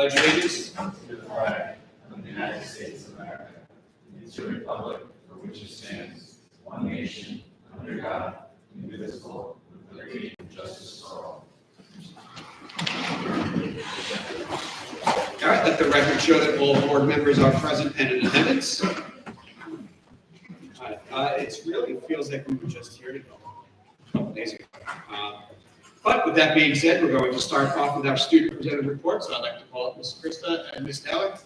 Pledge allegiance. To the flag of the United States of America, and to the republic for which it stands, one nation, under God, indivisible, with liberty and justice for all. All right, let the record show that all board members are present and in attendance. It really feels like we were just here a couple days ago. But with that being said, we're going to start off with our student presented reports. So I'd like to call up Ms. Krista and Ms. Taylor.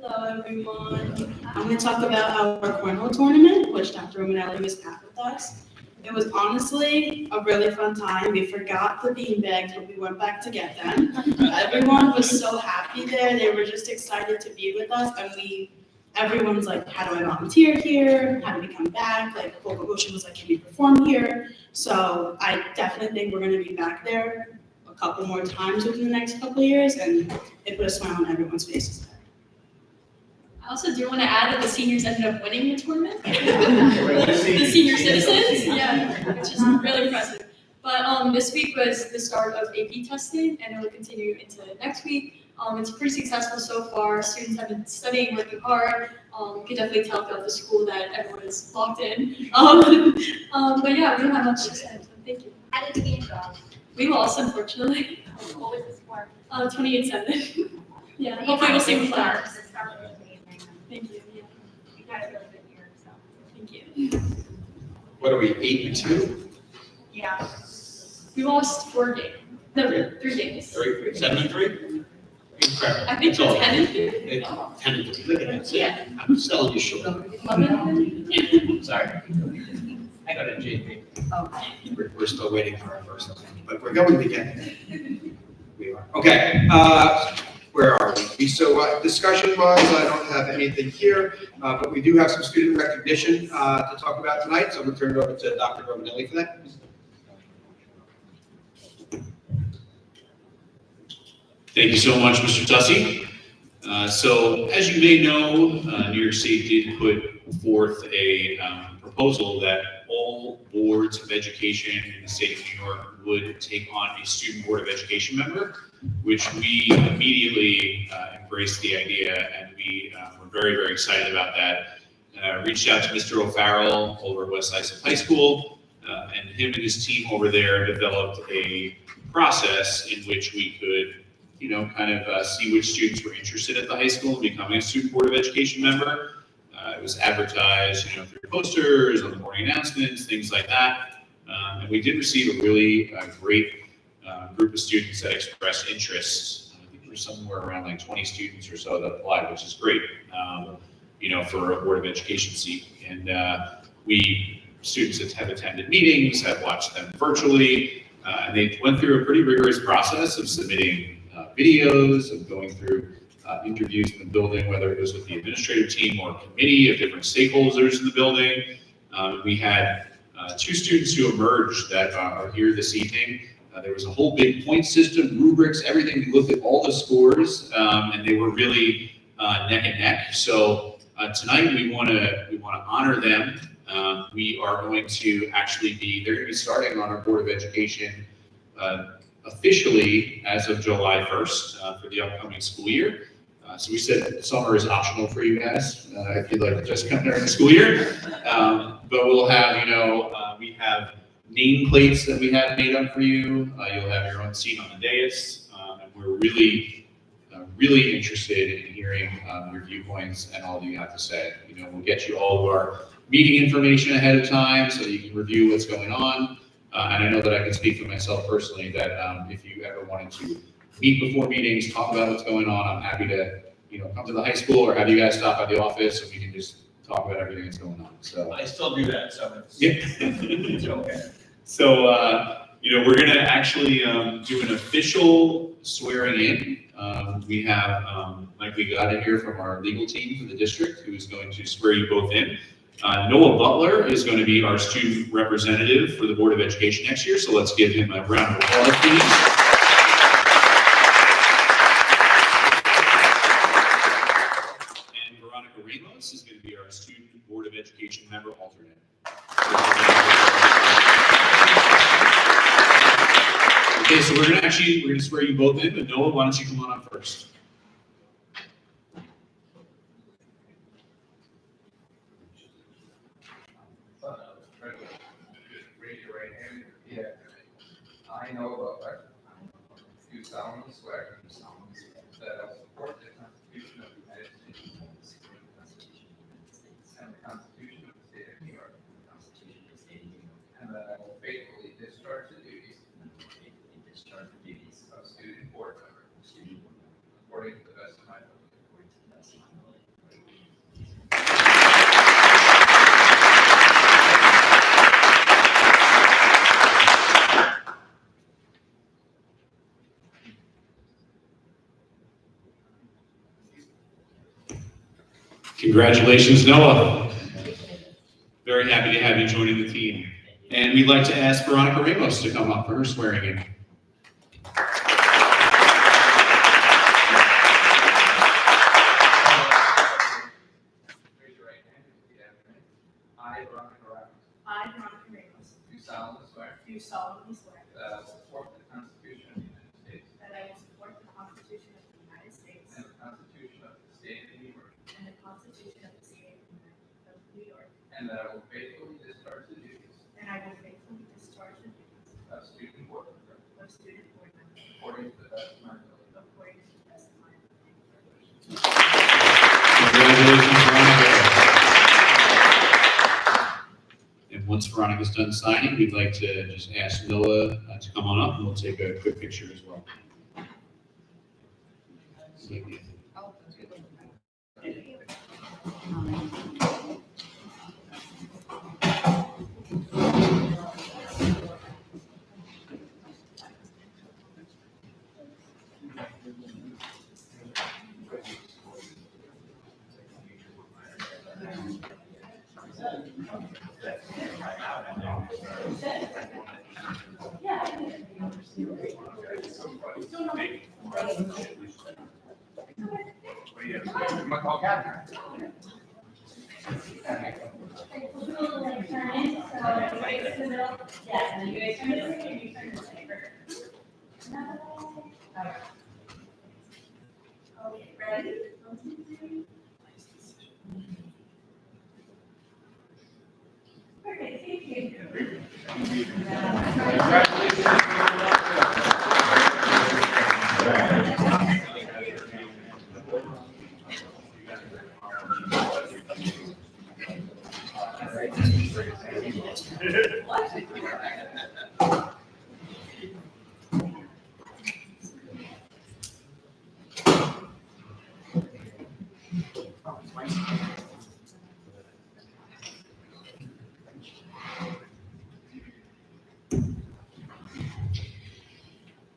Hello, everyone. I'm going to talk about our cornhole tournament, which Dr. Romanelli was at with us. It was honestly a really fun time. We forgot the beanbags, but we went back to get them. Everyone was so happy there. They were just excited to be with us, and everyone's like, how do I volunteer here? How do we come back? Like, Vocal Motion was like, can you perform here? So I definitely think we're going to be back there a couple more times within the next couple of years, and it put a smile on everyone's faces. I also do want to add that the seniors ended up winning the tournament. The senior citizens, yeah, which is really impressive. But this week was the start of AP testing, and it will continue into next week. It's pretty successful so far. Students have been studying, working hard. You can definitely tell throughout the school that everyone is locked in. But yeah, we don't have much to say, so thank you. How did the game go? We lost, unfortunately. What was the score? 28-7. Yeah, You hopefully we'll guys see did the flowers. start. The start was amazing. Thank you. Yeah. You guys really good here, so. Thank you. What are we, 8-2? Yeah. We lost 4 games. No, 3 games. 7-3? Incredible. I think That's all. 10-3. 10-3. Look at that. See, Yeah. I'm selling you short. 11. Sorry. I got a JP. We're still waiting for our first one, but we're going to get there. We are. Okay, where are we? So discussion-wise, I don't have anything here, but we do have some student recognition to talk about tonight, so I'm going to turn it over to Dr. Romanelli for that. Thank you so much, Mr. Tussey. So as you may know, New York State did put forth a proposal that all boards of education in the state of New York would take on a student board of education member, which we immediately embraced the idea, and we were very, very excited about that. Reached out to Mr. O'Farrell over at West Islip High School, and him and his team over there developed a process in which we could kind of see which students were interested at the high school in becoming a student board of education member. It was advertised, through posters, on the morning announcements, things like that. And we did receive a really great group of students that expressed interest. I think there was somewhere around like 20 students or so that applied, which is great, for a board of education seat. And students that have attended meetings, have watched them virtually, and they went through a pretty rigorous process of submitting videos, of going through interviews in the building, whether it was with the administrative team or committee of different stakeholders in the building. We had 2 students who emerged that are here this evening. There was a whole big point system, rubrics, everything. We looked at all the scores, and they were really neck and neck. So tonight we want to honor them. We are going to they're going to be starting on our Board of Education officially as of July 1st for the upcoming school year. So we said summer is optional for you guys if you'd like to just come during the school year. But we'll have, we have nameplates that we have made up for you. You'll have your own seat on the dais. And we're really interested in hearing your viewpoints and all that you have to say. We'll get you all of our meeting information ahead of time so you can review what's going on. And I know that I can speak for myself personally that if you ever wanted to meet before meetings, talk about what's going on, I'm happy to, come to the high school or have you guys stop at the office and we can just talk about everything that's going on. So I still do that, so it's, yeah. it's okay. So, we're going to actually do an official swearing in. We have Mike, we got it here from our legal team for the district who is going to swear you both in. Noah Butler is going to be our student representative for the Board of Education next year, so let's give him a round of applause, please. And Veronica Ramos is going to be our student Board of Education member alternate. Okay, so we're gonna swear you both in, but Noah, why don't you come on up first? Raise your right hand and repeat after me. I, Noah Butler, do solemnly swear that I will support the Constitution of the United States and the Constitution of the State of New York, and that I will faithfully discharge the duties of student board member according to the best of my ability. Congratulations, Noah. Very happy to have you joining the team. And we'd like to ask Veronica Ramos to come up for her swearing in. Raise your right hand and repeat after me. I, Veronica Ramos, I, Veronica Ramos, do solemnly swear do solemnly swear that I will support the Constitution of the United States that I will support the Constitution of the United States and the Constitution of the State of New York, and the Constitution of the State of New York, and that I will faithfully discharge the duties and I will faithfully discharge the duties of student board member of student board member according to the best of my ability. according to the best of my ability. Congratulations, Veronica. And once Veronica's done signing, we'd like to just ask Noah to come on up and we'll take a quick picture as well. I'm gonna call Catherine. Okay, ready? Okay, thank you.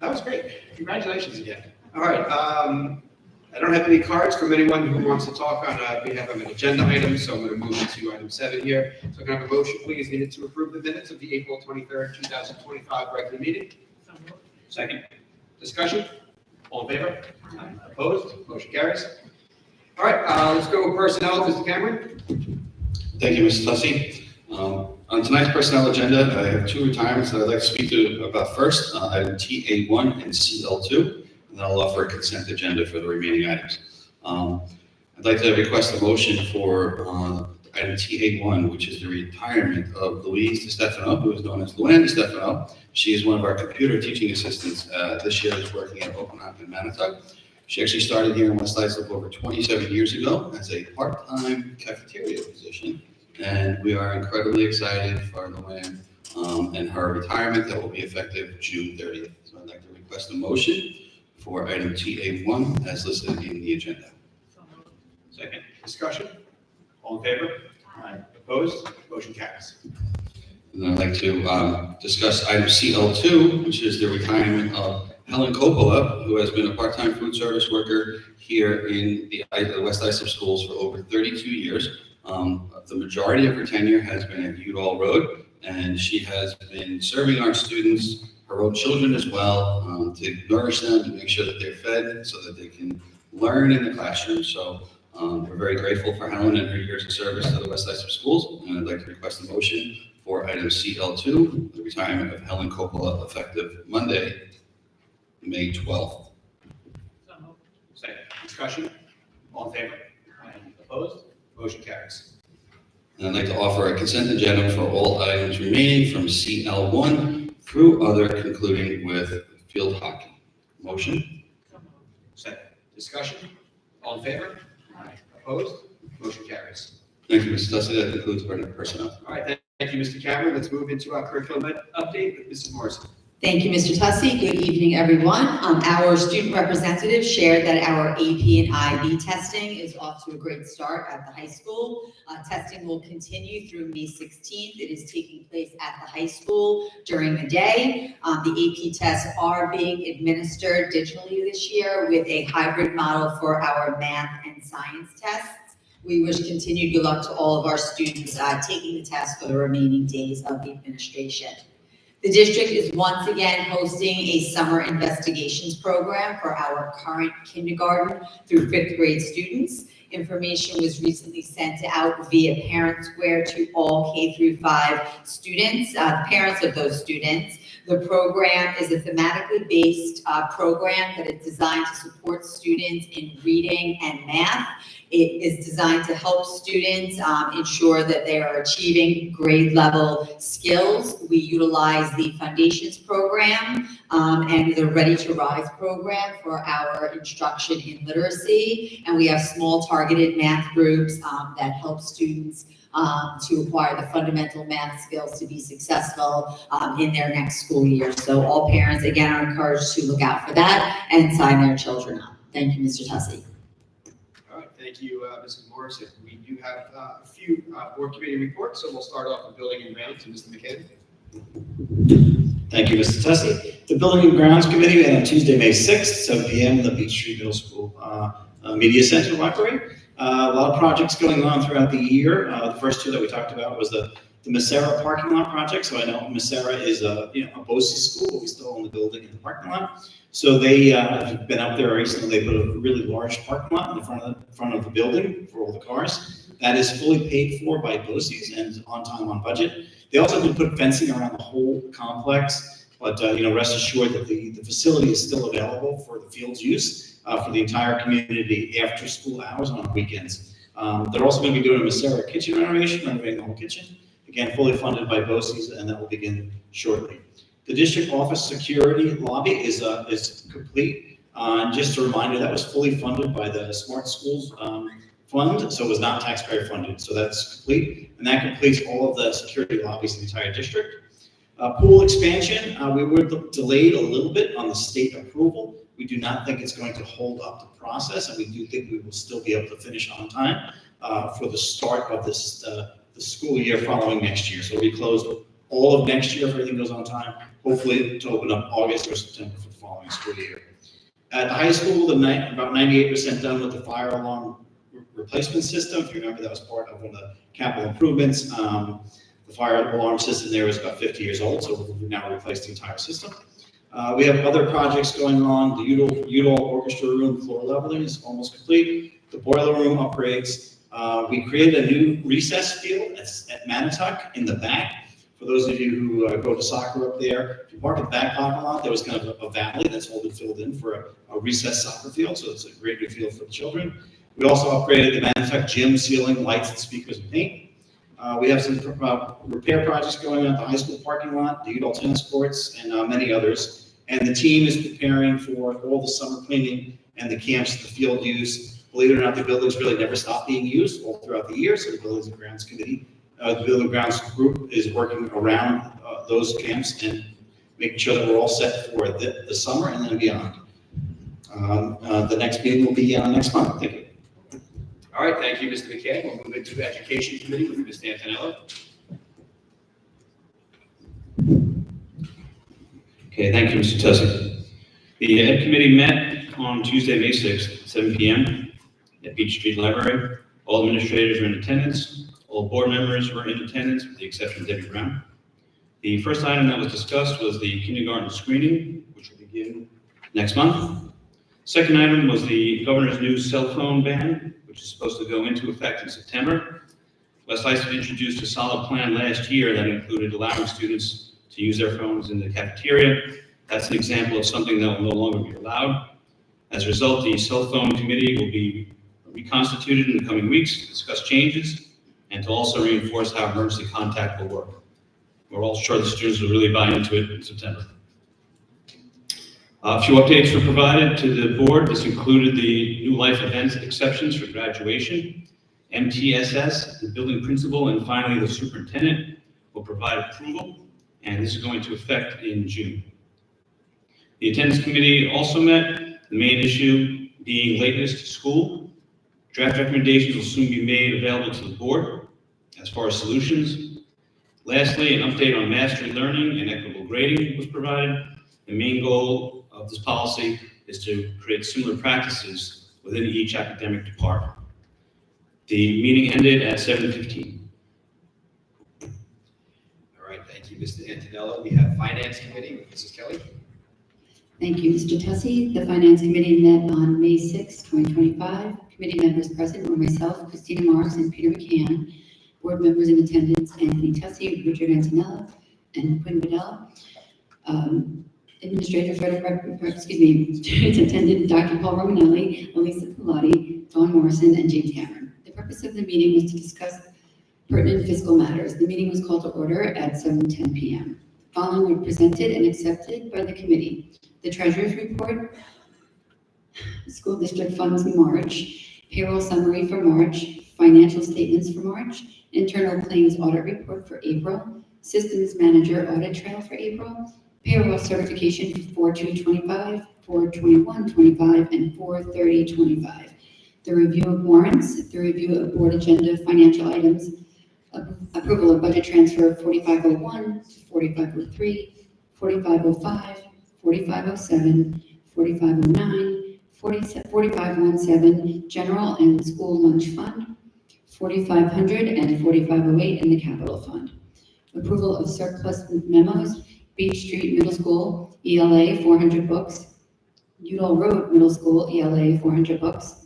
That was great. Congratulations again. All right, I don't have any cards from anyone who wants to talk on behalf of an agenda item, so I'm going to move into item 7 here. So can I have a motion, please, needed to approve the minutes of the April 23rd, 2025 regular meeting? Second. Discussion? All in favor? Opposed? Motion carries. All right, let's go with personnel. Mr. Cameron? Thank you, Mr. Tussey. On tonight's personnel agenda, I have 2 retirements that I'd like to speak to about first, item TA1 and CL2, and then I'll offer a consent agenda for the remaining items. I'd like to request a motion for item TA1, which is the retirement of Louise DeStefano, who is known as Luann DeStefano. She is one of our computer teaching assistants. This year is working at Oakland in Manitowoc. She actually started here in West Islip over 27 years ago as a part-time cafeteria position. And we are incredibly excited for Luann and her retirement that will be effective June 30th. So I'd like to request a motion for item TA1 as listed in the agenda. Second. Discussion? All in favor? Aye. Opposed? Motion carries. And then I'd like to discuss item CL2, which is the retirement of Helen Coppola, who has been a part-time food service worker here in the West Islip schools for over 32 years. The majority of her tenure has been at Udall Road, and she has been serving our students, her own children as well, to nourish them and make sure that they're fed so that they can learn in the classroom. So we're very grateful for Helen and her years of service to the West Islip schools, and I'd like to request a motion for item CL2, the retirement of Helen Coppola, effective Monday, May 12th. Second. Discussion? All in favor? Opposed? Motion carries. And I'd like to offer a consent agenda for all items remaining from CL1 through other, concluding with field hockey. Motion? Second. Discussion? All in favor? Opposed? Motion carries. Thank you, Mr. Tussey. That concludes our personnel. All right, thank you, Mr. Cameron. Let's move into our curriculum update with Mrs. Morrison. Thank you, Mr. Tussey. Good evening, everyone. Our student representative shared that our AP and IB testing is off to a great start at the high school. Testing will continue through May 16th. It is taking place at the high school during the day. The AP tests are being administered digitally this year with a hybrid model for our math and science tests. We wish continued good luck to all of our students taking the test for the remaining days of the administration. The district is once again hosting a summer investigations program for our current kindergarten through 5th grade students. Information was recently sent out via Parent Square to all K through 5 students, the parents of those students. The program is a thematically based program that is designed to support students in reading and math. It is designed to help students ensure that they are achieving grade level skills. We utilize the Foundations program and the Ready to Rise program for our instruction in literacy. And we have small targeted math groups that help students to acquire the fundamental math skills to be successful in their next school year. So all parents, again, are encouraged to look out for that and sign their children up. Thank you, Mr. Tussey. All right, thank you, Mrs. Morrison. We do have a few board committee reports, so we'll start off with building and grounds, and Mr. McCann. Thank you, Mr. Tussey. The Building and Grounds Committee met on Tuesday, May 6th, 7 p.m. in the Beach Street Middle School Media Center Library. A lot of projects going on throughout the year. The first two that we talked about was the Macera parking lot project. So I know Macera is a BOCES school, but we still own the building and the parking lot. So they have been up there recently. They put a really large parking lot in the front of the building for all the cars. That is fully paid for by BOCES and is on time, on budget. They also did put fencing around the whole complex, but rest assured that the facility is still available for the field's use for the entire community after school hours on weekends. They're also going to be doing a Macera kitchen renovation, renovating the whole kitchen. Again, fully funded by BOCES, and that will begin shortly. The district office security lobby is complete. Just a reminder, that was fully funded by the Smart Schools Fund, so it was not taxpayer funded. So that's complete, and that completes all of the security lobbies in the entire district. Pool expansion, we were delayed a little bit on the state approval. We do not think it's going to hold up the process, and we do think we will still be able to finish on time for the start of this the school year following next year. So we closed all of next year if everything goes on time, hopefully to open up August or September for the following school year. At the high school, about 98% done with the fire alarm replacement system. If you remember, that was part of one of the capital improvements. The fire alarm system there is about 50 years old, so we've now replaced the entire system. We have other projects going on. The Udall Orchestra Room floor leveling is almost complete. The boiler room upgrades. We created a new recess field at Manatuck in the back. For those of you who go to soccer up there, if you park in the back parking lot, there was kind of a valley that's all been filled in for a recess soccer field, so it's a great new field for the children. We also upgraded the Manatuck gym, ceiling, lights, and speakers and paint. We have some repair projects going on at the high school parking lot, the Udall tennis courts, and many others. And the team is preparing for all the summer cleaning and the camps, the field use. Believe it or not, the buildings really never stop being used all throughout the year. So the Buildings and Grounds Committee, the Building and Grounds group is working around those camps and making sure that we're all set for the summer and then beyond. The next meeting will be next month. Thank you. All right, thank you, Mr. McCann. We'll move into Education Committee with Ms. Antonello. Okay, thank you, Mr. Tussey. The Ed Committee met on Tuesday, May 6th, 7 p.m. at Beach Street Library. All administrators were in attendance. All board members were in attendance, with the exception of Debbie Brown. The first item that was discussed was the kindergarten screening, which will begin next month. Second item was the governor's new cell phone ban, which is supposed to go into effect in September. West Islip introduced a solid plan last year that included allowing students to use their phones in the cafeteria, That's an example of something that will no longer be allowed. As a result, the cell phone committee will be reconstituted in the coming weeks to discuss changes and to also reinforce how emergency contact will work. We're all sure the students will really buy into it in September. A few updates were provided to the board. This included the new life event exceptions for graduation. MTSS, the building principal, and finally the superintendent will provide approval, and this is going to affect in June. The attendance committee also met, the main issue being lateness to school. Draft recommendations will soon be made available to the board as far as solutions. Lastly, an update on mastery learning and equitable grading was provided. The main goal of this policy is to create similar practices within each academic department. The meeting ended at 7:15. All right, thank you, Mr. Antonello. We have Finance Committee, Mrs. Kelly. Thank you, Mr. Tussey. The Finance Committee met on May 6, 2025. Committee members present were myself, Christina Marks, and Peter McCann. Board members in attendance, Anthony Tussey, Richard Antonello, and Quinn Bedell. Administrative attended Dr. Paul Romanelli, Elisa Pilati, Dawn Morrison, and James Cameron. The purpose of the meeting was to discuss pertinent fiscal matters. The meeting was called to order at 7:10 p.m. Following were presented and accepted by the committee: the treasurer's report, school district funds in March, payroll summary for March, financial statements for March, internal claims audit report for April, systems manager audit trail for April, payroll certification for 4/2/25, 4/21/25, and 4/30/25. The review of warrants, the review of board agenda financial items, approval of budget transfer 4501 to 4503, 4505, 4507, 4509, 4517, general and school lunch fund, 4500 and 4508 in the capital fund. Approval of surplus memos, Beach Street Middle School, ELA 400 books, Udall Road Middle School, ELA 400 books,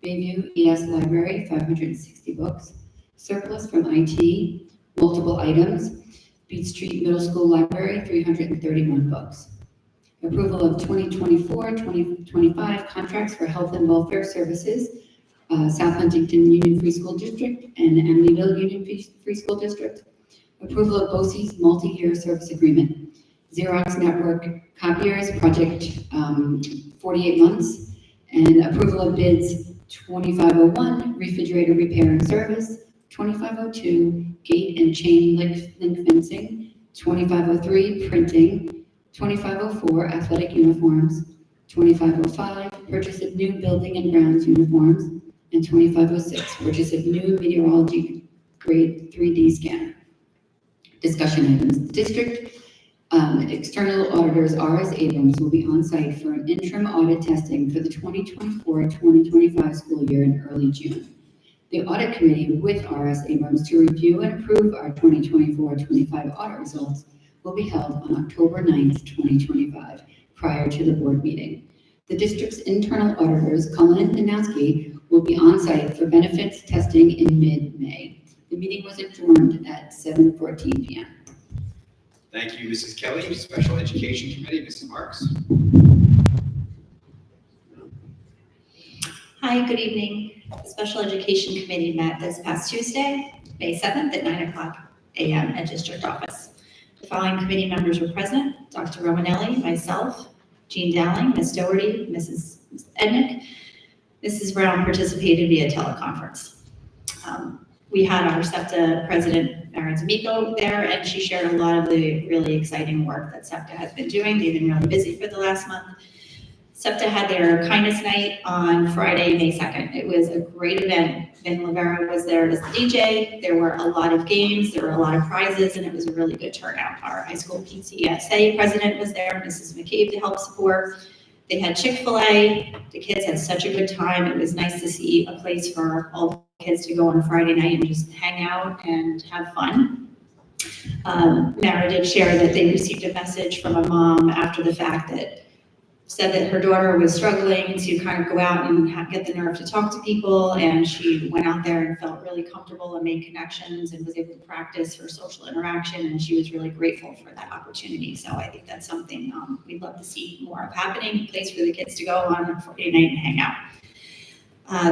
Bayview ES Library 560 books, surplus from IT, multiple items, Beach Street Middle School Library 331 books. Approval of 2024-2025 contracts for health and welfare services, South Huntington Union Free School District and Amityville Union Free School District. Approval of BOCES multi-year service agreement. Xerox Network copiers project 48 months, and approval of bids 2501 refrigerator repair and service, 2502 gate and chain link fencing, 2503 printing, 2504 athletic uniforms, 2505 purchase of new building and grounds uniforms, and 2506 purchase of new meteorology grade 3D scanner. Discussion items. District external auditors R.S. Abrams will be on site for an interim audit testing for the 2024-2025 school year in early June. The audit committee with R.S. Abrams to review and approve our 2024-25 audit results will be held on October 9th, 2025, prior to the board meeting. The district's internal auditors, Cullen and Danowski, will be on site for benefits testing in mid-May. The meeting was adjourned at 7:14 p.m. Thank you, Mrs. Kelly. Special Education Committee, Mrs. Marks. Hi, good evening. The Special Education Committee met this past Tuesday, May 7th at 9:00 a.m. at District Office. The following committee members were present: Dr. Romanelli, myself, Jean Dowling, Ms. Doherty, Mrs. Ednick. Mrs. Brown participated via teleconference. We had our SEPTA president, Erin D'Amico, there, and she shared a lot of the really exciting work that SEPTA has been doing. They've been really busy for the last month. SEPTA had their kindness night on Friday, May 2nd. It was a great event. Ben Lavera was there as the DJ. There were a lot of games, there were a lot of prizes, and it was a really good turnout. Our high school PTSA president was there, Mrs. McCabe, to help support. They had Chick-fil-A. The kids had such a good time. It was nice to see a place for all the kids to go on a Friday night and just hang out and have fun. Mara did share that they received a message from a mom after the fact that said that her daughter was struggling to kind of go out and get the nerve to talk to people, and she went out there and felt really comfortable and made connections and was able to practice her social interaction, and she was really grateful for that opportunity. So I think that's something we'd love to see more of happening, a place for the kids to go on a Friday night and hang out.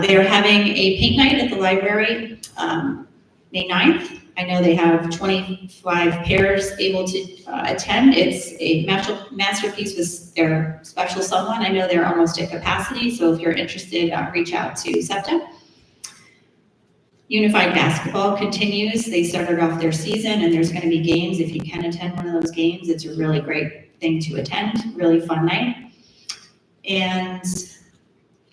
They are having a paint night at the library May 9th. I know they have 25 pairs able to attend. It's a masterpiece with their special someone. I know they're almost at capacity, so if you're interested, reach out to SEPTA. Unified basketball continues. They started off their season, and there's going to be games. If you can attend one of those games, it's a really great thing to attend. Really fun night. And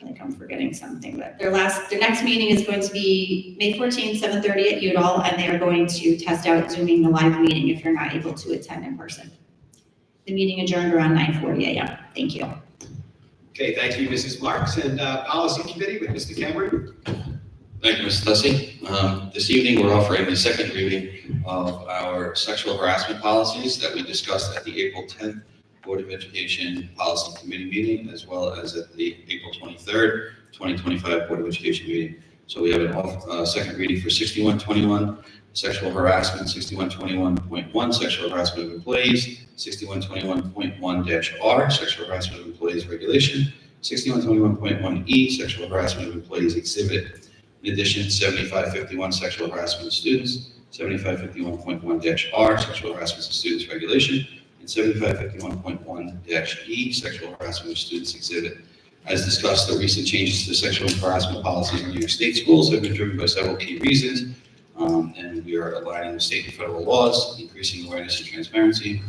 I think I'm forgetting something, but their next meeting is going to be May 14th, 7:30 at Udall, and they are going to test out Zooming the live meeting if you're not able to attend in person. The meeting adjourned around 9:40 a.m. Thank you. Okay, thank you, Mrs. Marks. And Policy Committee with Mr. Cameron. Thank you, Mr. Tussey. This evening, we're offering the second reading of our sexual harassment policies that we discussed at the April 10th Board of Education Policy Committee meeting, as well as at the April 23rd, 2025 Board of Education meeting. So we have a second reading for 6121, sexual harassment, 6121.1, sexual harassment of employees, 6121.1-R, sexual harassment of employees regulation, 6121.1E, sexual harassment of employees exhibit. In addition, 7551, sexual harassment of students, 7551.1-R, sexual harassment of students regulation, and 7551.1-E, sexual harassment of students exhibit. As discussed, the recent changes to the sexual harassment policies in New York State schools have been driven by several key reasons, and we are aligning with state and federal laws, increasing awareness and transparency,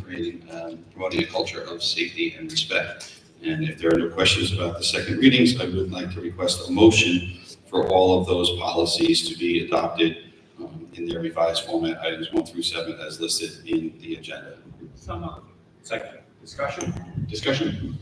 promoting a culture of safety and respect. And if there are no questions about the second readings, I would like to request a motion for all of those policies to be adopted in their revised format, items 1 through 7 as listed in the agenda. Second. Discussion?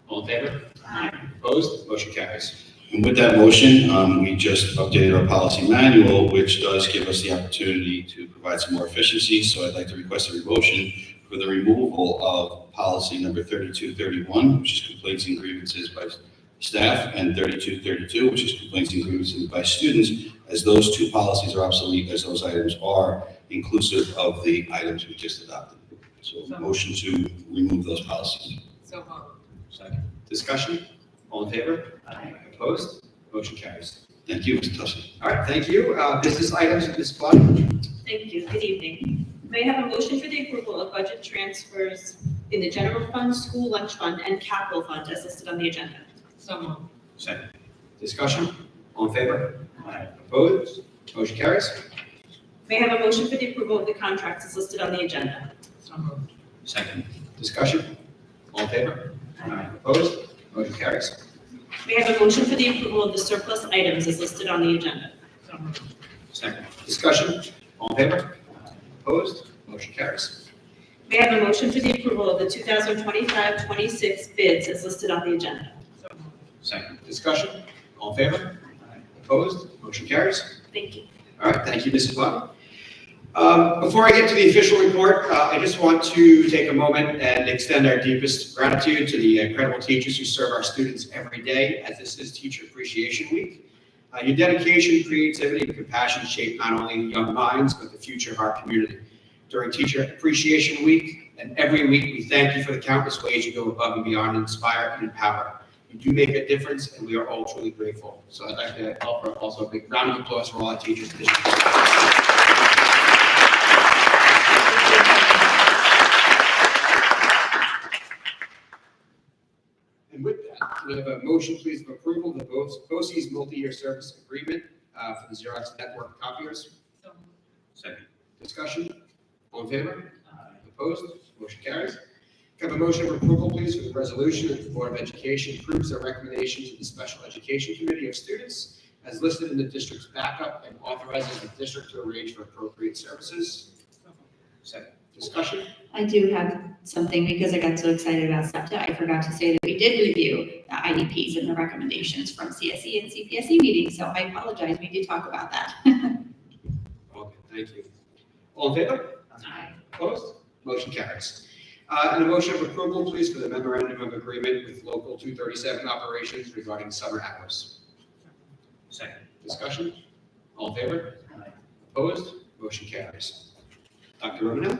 All in favor? Aye. Opposed? Motion carries. And with that motion, we just updated our policy manual, which does give us the opportunity to provide some more efficiency. So I'd like to request a motion for the removal of policy number 3231, which is complaints and grievances by staff, and 3232, which is complaints and grievances by students, as those two policies are obsolete, as those items are inclusive of the items we just adopted. So motion to remove those policies. Second. Discussion? All in favor? Aye. Opposed? Motion carries. Thank you, Mr. Tussey. All right, thank you. Business items, Ms. Flood. Thank you. Good evening. May I have a motion for the approval of budget transfers in the general fund, school lunch fund, and capital fund as listed on the agenda? So moved. Second. Discussion? All in favor? Aye. Opposed? Motion carries. May I have a motion for the approval of the contracts as listed on the agenda? So moved. Second. Discussion? All in favor? Aye. Opposed? Motion carries. May I have a motion for the approval of the surplus items as listed on the agenda? So moved. Second. Discussion? All in favor? Opposed? Motion carries. May I have a motion for the approval of the 2025-26 bids as listed on the agenda? So moved. Second. Discussion? All in favor? Aye. Opposed? Motion carries. Thank you. All right, thank you, Mrs. Flood. Before I get to the official report, I just want to take a moment and extend our deepest gratitude to the incredible teachers who serve our students every day, as this is Teacher Appreciation Week. Your dedication, creativity, and compassion shape not only young minds, but the future of our community. During Teacher Appreciation Week and every week, we thank you for the countless ways you go above and beyond to inspire and empower. You do make a difference, and we are all truly grateful. So I'd like to offer also a big round of applause for all our teachers this year. And with that, we have a motion, please, of approval of the BOCES multi-year service agreement for the Xerox network copiers. Second. Discussion? All in favor? Opposed? Motion carries. Can I have a motion for approval, please, for the resolution that the Board of Education approves their recommendation to the Special Education Committee of Students as listed in the district's backup and authorizes the district to arrange for appropriate services. Second. Discussion? I do have something because I got so excited about SEPTA. I forgot to say that we did review the IDPs and the recommendations from CSE and CPSE meetings, so I apologize. We did talk about that. Okay, thank you. All in favor? Aye. Opposed? Motion carries. And a motion of approval, please, for the memorandum of agreement with Local 237 operations regarding summer hours. Second. Discussion? All in favor? Opposed? Motion carries. Dr. Romano?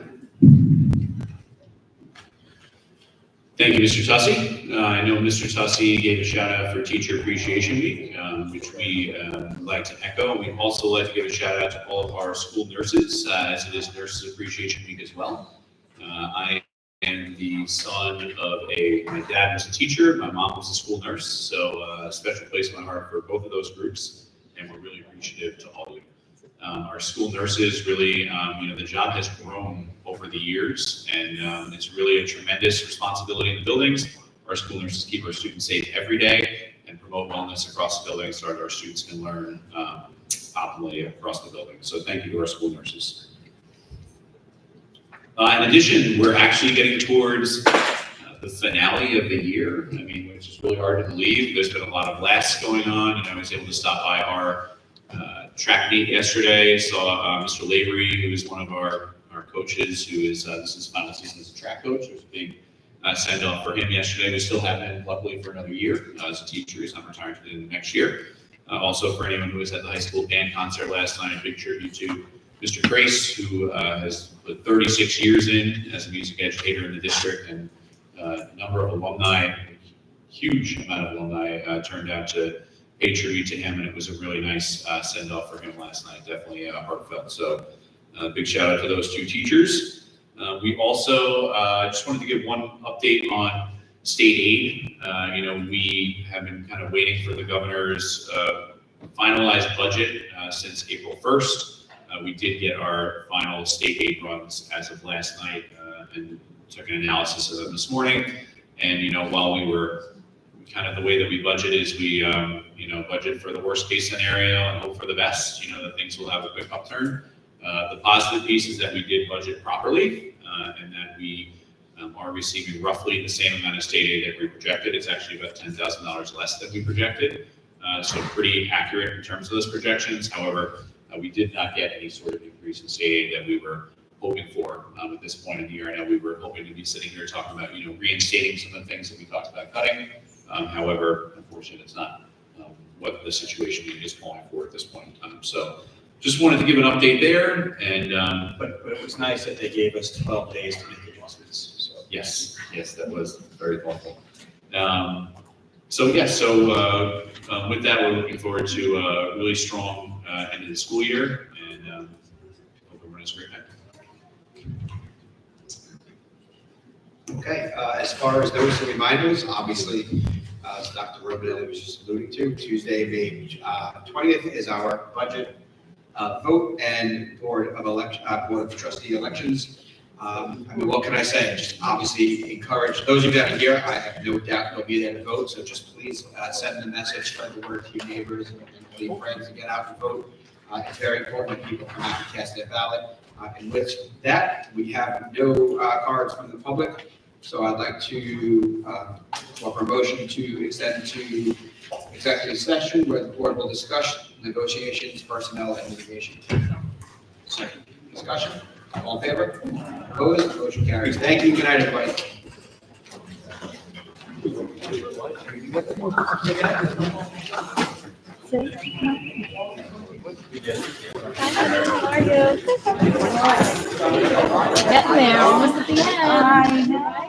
Thank you, Mr. Tussie. I know Mr. Tussie gave a shout out for Teacher Appreciation Week, which we would like to echo. We'd also like to give a shout out to all of our school nurses, as it is Nurses Appreciation Week as well. I am the son of my dad was a teacher, my mom was a school nurse, so a special place in my heart for both of those groups, and we're really appreciative to all of you. Our school nurses really, the job has grown over the years, and it's really a tremendous responsibility in the buildings. Our school nurses keep our students safe every day and promote wellness across the building so that our students can learn optimally across the building. So thank you to our school nurses. In addition, we're actually getting towards the finale of the year. I mean, which is really hard to believe. There's been a lot of laughs going on, and I was able to stop by our track meet yesterday. Saw Mr. Lavery, who is one of our coaches, who is this is final season as a track coach. There's a big send off for him yesterday. We still have him, luckily, for another year as a teacher. He's not retiring until next year. Also, for anyone who was at the high school band concert last night, a big tribute to Mr. Grace, who has put 36 years in as a music educator in the district, and a number of alumni, huge amount of alumni, turned out to pay tribute to him, and it was a really nice send-off for him last night, definitely heartfelt. So big shout out to those two teachers. We also just wanted to give one update on state aid. We have been kind of waiting for the governor's finalized budget since April 1st. We did get our final state aid runs as of last night and took an analysis of them this morning. And, while we were kind of the way that we budget is we, budget for the worst case scenario and hope for the best, that things will have a quick upturn. The positive piece is that we did budget properly and that we are receiving roughly the same amount of state aid that we projected. It's actually about $10,000 less than we projected. So pretty accurate in terms of those projections. However, we did not get any sort of increase in state aid that we were hoping for at this point in the year. I know we were hoping to be sitting here talking about, reinstating some of the things that we talked about cutting. However, unfortunately, it's not what the situation is calling for at this point in time. So just wanted to give an update there. And But it was nice that they gave us 12 days to make adjustments. So. yes, that was very thoughtful. With that, we're looking forward to a really strong end of the school year, and hope everyone has a great night. Okay, as far as those reminders, obviously, as Dr. Romanelli was just alluding to, Tuesday, May 20th is our budget vote and Board of Trustee elections. What can I say? Just obviously encourage those of you that are here. I have no doubt they'll be there to vote. So just please send the message, spread the word to your neighbors and friends to get out and vote. It's very important that people come out and cast their ballot. And with that, we have no cards from the public. So I'd like to offer a motion to extend to executive session where the board will discuss negotiations, personnel, and litigation. Second. Discussion? All in favor? Opposed? Motion carries. Thank you. Good night, everybody. Getting there, almost at the end.